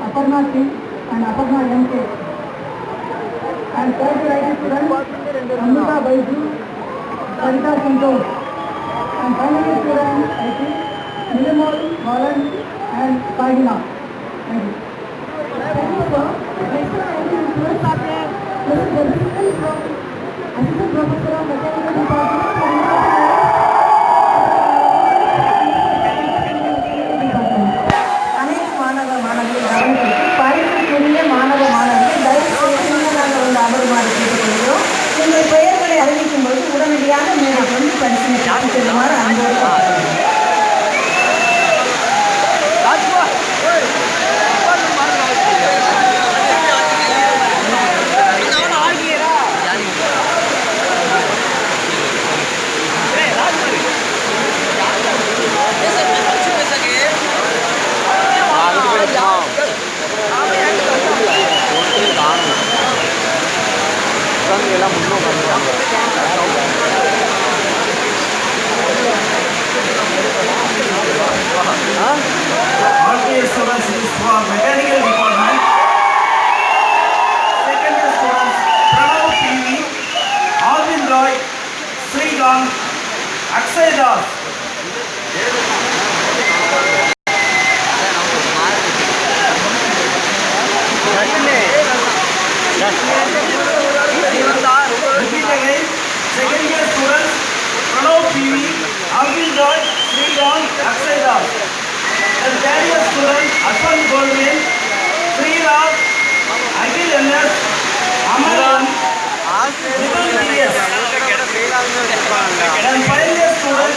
Aparna Singh and Aparna Jamcet. And third writing student Amrita Baiju, Sarita Santosh. And finally student I think Nilimal, Valan and Sagina. Thank you. Thank you, sir. Next one, I think students are there. Mr. Jagdish from Assistant Professor of Mechanical Department. மாணவ மாணவிகள் தயவுசெய்து நாங்கள் வந்து அமருமாறு கேட்டுக்கொள்கிறோம். உங்கள் பெயர்களை அறிவிக்கும் போது உடனடியாக மேடைக்கு வந்து பரிசீலனை காட்டி செல்லுமாறு அன்போடு எல்லாம் முன்னோம் பண்ணுறாங்க. All the students is for mechanical department. Second year students Pranav PV, Alvin Roy, Srigang, Akshay Das. Repeat again. Second year students Pranav PV, Alvin Roy, Srigang, Akshay Das. And third year student Ashwan Goldman, Sri Ram, Akhil NS, Amaran, Nikhil PS. And final year student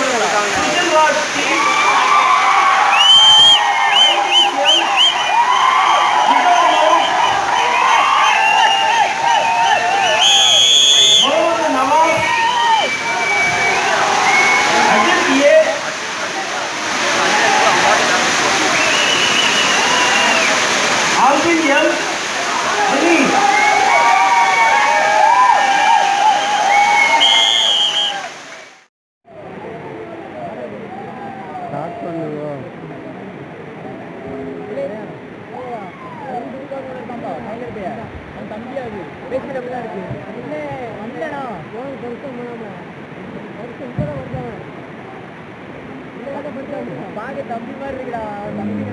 Sujal Raj T, YTCM, Vikram Rao, Mohammad Nawaz, Ajit A, Alvin L, Ali. Start பண்ணுவோம். தம்பி மாதிரி இருக்குடா தம்பி